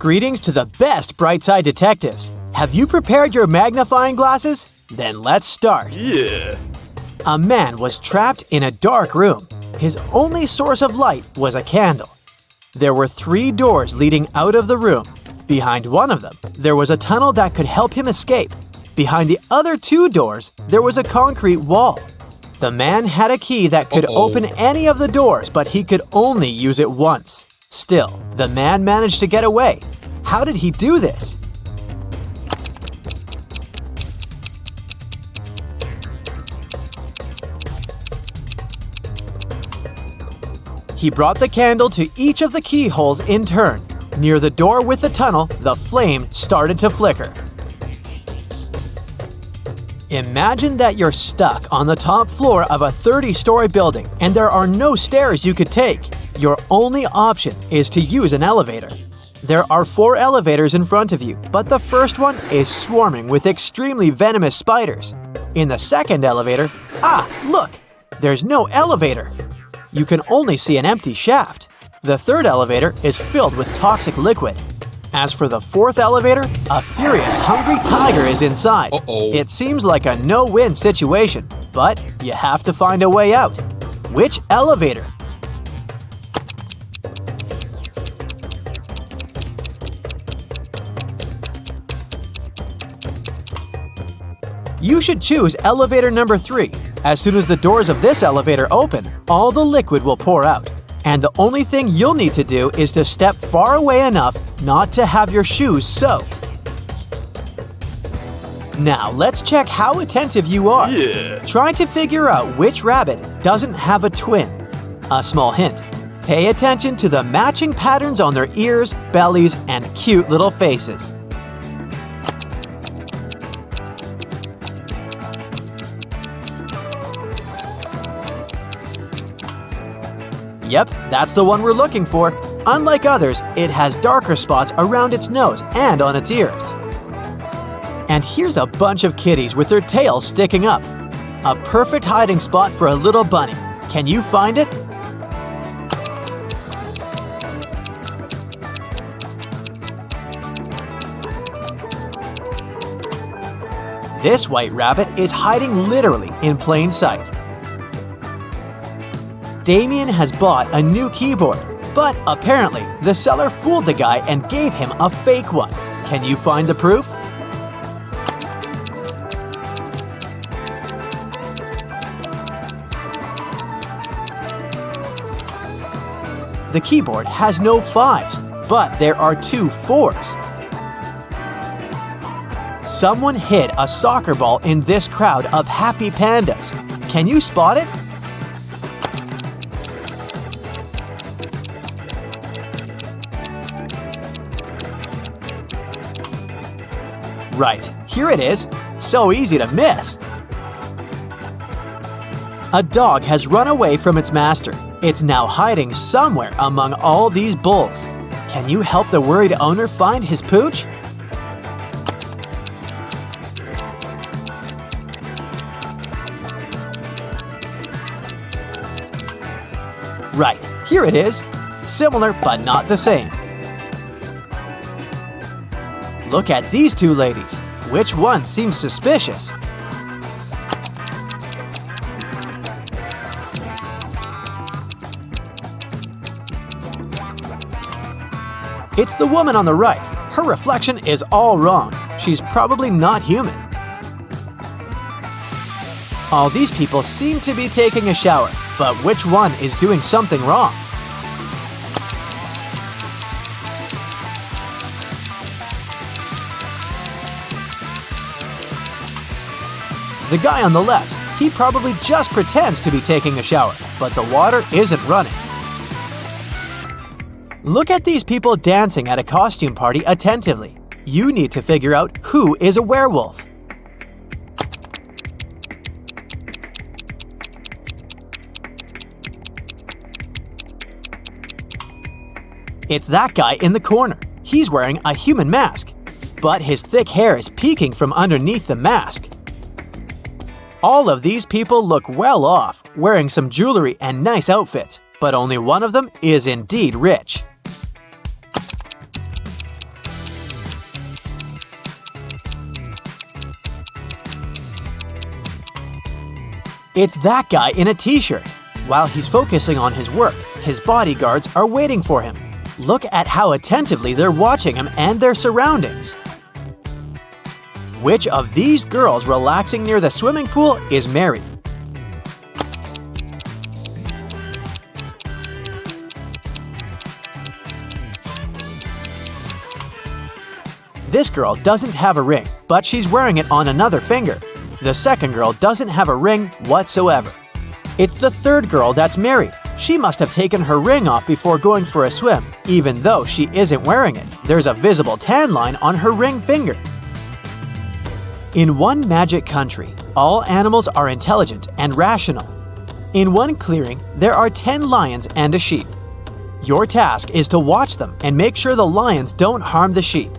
Greetings to the best brightside detectives. Have you prepared your magnifying glasses? Then let's start. Yeah. A man was trapped in a dark room. His only source of light was a candle. There were 3 doors leading out of the room. Behind one of them, there was a tunnel that could help him escape. Behind the other 2 doors, there was a concrete wall. The man had a key that could open any of the doors, but he could only use it once. Still, the man managed to get away. How did he do this? He brought the candle to each of the keyholes in turn. Near the door with the tunnel, the flame started to flicker. Imagine that you're stuck on the top floor of a 30-story building and there are no stairs you could take. Your only option is to use an elevator. There are 4 elevators in front of you, but the first one is swarming with extremely venomous spiders. In the second elevator, look! There's no elevator. You can only see an empty shaft. The third elevator is filled with toxic liquid. As for the 4th elevator, a furious, hungry tiger is inside. It seems like a no-win situation, but you have to find a way out. Which elevator? You should choose elevator number 3. As soon as the doors of this elevator open, all the liquid will pour out. And the only thing you'll need to do is to step far away enough not to have your shoes soaked. Now let's check how attentive you are. Try to figure out which rabbit doesn't have a twin. A small hint. Pay attention to the matching patterns on their ears, bellies, and cute little faces. Yep, that's the one we're looking for. Unlike others, it has darker spots around its nose and on its ears. And here's a bunch of kitties with their tails sticking up. A perfect hiding spot for a little bunny. Can you find it? This white rabbit is hiding literally in plain sight. Damien has bought a new keyboard, but apparently the seller fooled the guy and gave him a fake one. Can you find the proof? The keyboard has no 5s, but there are 2 4s. Someone hid a soccer ball in this crowd of happy pandas. Can you spot it? Right, here it is. So easy to miss. A dog has run away from its master. It's now hiding somewhere among all these bulls. Can you help the worried owner find his pooch? Right, here it is. Similar, but not the same. Look at these 2 ladies. Which one seems suspicious? It's the woman on the right. Her reflection is all wrong. She's probably not human. All these people seem to be taking a shower, but which one is doing something wrong? The guy on the left, he probably just pretends to be taking a shower, but the water isn't running. Look at these people dancing at a costume party attentively. You need to figure out who is a werewolf. It's that guy in the corner. He's wearing a human mask, but his thick hair is peeking from underneath the mask. All of these people look well off, wearing some jewelry and nice outfits, but only one of them is indeed rich. It's that guy in a t-shirt. While he's focusing on his work, his bodyguards are waiting for him. Look at how attentively they're watching him and their surroundings. Which of these girls relaxing near the swimming pool is married? This girl doesn't have a ring, but she's wearing it on another finger. The second girl doesn't have a ring whatsoever. It's the third girl that's married. She must have taken her ring off before going for a swim, even though she isn't wearing it. There's a visible tan line on her ring finger. In one magic country, all animals are intelligent and rational. In one clearing, there are 10 lions and a sheep. Your task is to watch them and make sure the lions don't harm the sheep.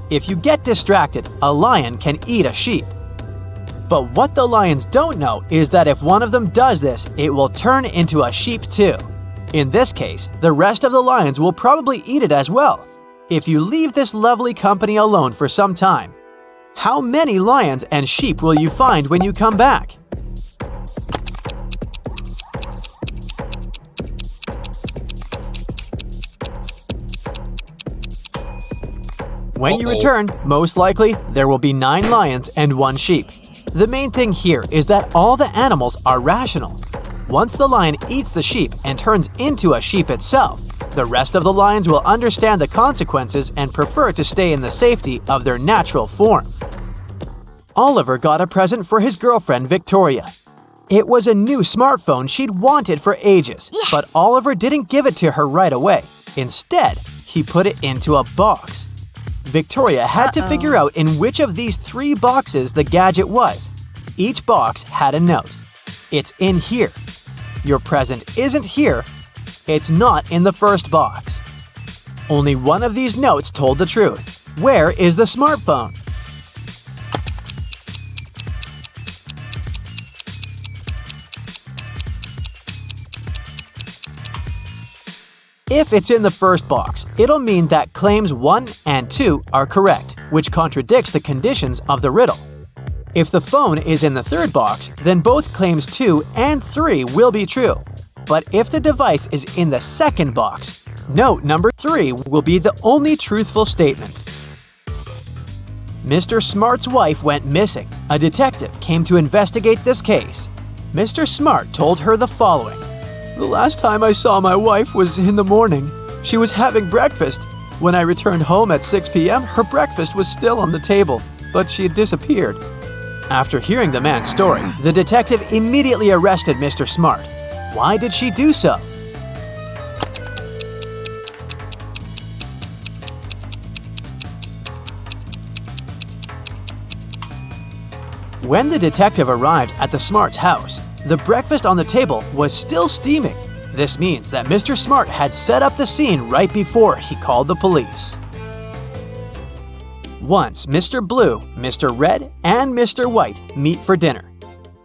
If you get distracted, a lion can eat a sheep. But what the lions don't know is that if one of them does this, it will turn into a sheep too. In this case, the rest of the lions will probably eat it as well. If you leave this lovely company alone for some time, how many lions and sheep will you find when you come back? When you return, most likely, there will be 9 lions and 1 sheep. The main thing here is that all the animals are rational. Once the lion eats the sheep and turns into a sheep itself, the rest of the lions will understand the consequences and prefer to stay in the safety of their natural form. Oliver got a present for his girlfriend Victoria. It was a new smartphone she'd wanted for ages, but Oliver didn't give it to her right away. Instead, he put it into a box. Victoria had to figure out in which of these 3 boxes the gadget was. Each box had a note. It's in here. Your present isn't here. It's not in the first box. Only one of these notes told the truth. Where is the smartphone? If it's in the first box, it'll mean that claims 1 and 2 are correct, which contradicts the conditions of the riddle. If the phone is in the third box, then both claims 2 and 3 will be true. But if the device is in the second box, note number 3 will be the only truthful statement. Mr. Smart's wife went missing. A detective came to investigate this case. Mr. Smart told her the following. The last time I saw my wife was in the morning. She was having breakfast. When I returned home at 6 p.m., her breakfast was still on the table, but she had disappeared. After hearing the man's story, the detective immediately arrested Mr. Smart. Why did she do so? When the detective arrived at the Smart's house, the breakfast on the table was still steaming. This means that Mr. Smart had set up the scene right before he called the police. Once, Mr. Blue, Mr. Red, and Mr. White meet for dinner.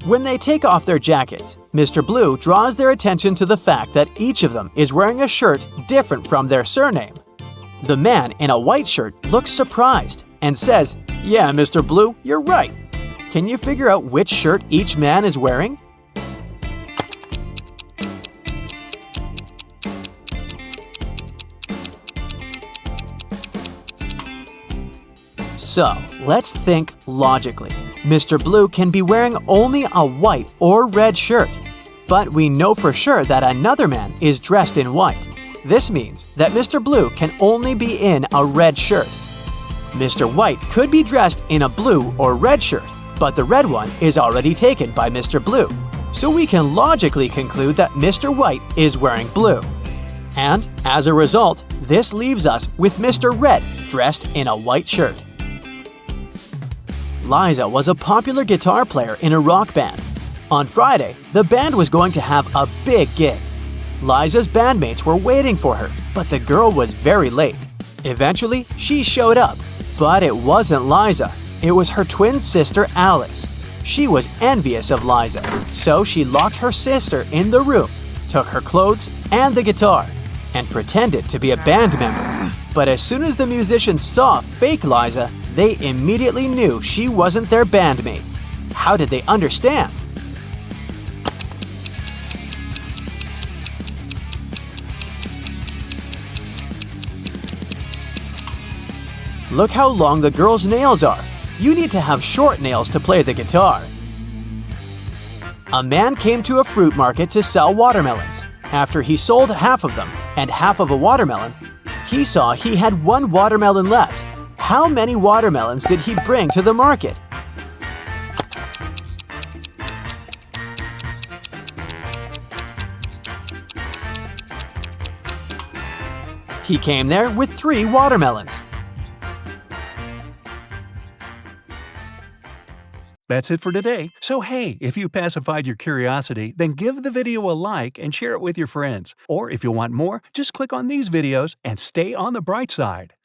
When they take off their jackets, Mr. Blue draws their attention to the fact that each of them is wearing a shirt different from their surname. The man in a white shirt looks surprised and says, "Yeah, Mr. Blue, you're right. Can you figure out which shirt each man is wearing?" So, let's think logically. Mr. Blue can be wearing only a white or red shirt, but we know for sure that another man is dressed in white. This means that Mr. Blue can only be in a red shirt. Mr. White could be dressed in a blue or red shirt, but the red one is already taken by Mr. Blue. So we can logically conclude that Mr. White is wearing blue. And as a result, this leaves us with Mr. Red dressed in a white shirt. Liza was a popular guitar player in a rock band. On Friday, the band was going to have a big gig. Liza's bandmates were waiting for her, but the girl was very late. Eventually, she showed up, but it wasn't Liza. It was her twin sister, Alice. She was envious of Liza, so she locked her sister in the room, took her clothes and the guitar, and pretended to be a band member. But as soon as the musicians saw fake Liza, they immediately knew she wasn't their bandmate. How did they understand? Look how long the girl's nails are. You need to have short nails to play the guitar. A man came to a fruit market to sell watermelons. After he sold half of them and half of a watermelon, he saw he had one watermelon left. How many watermelons did he bring to the market? He came there with 3 watermelons. That's it for today. So hey, if you pacified your curiosity, then give the video a like and share it with your friends. Or if you want more, just click on these videos and stay on the bright side.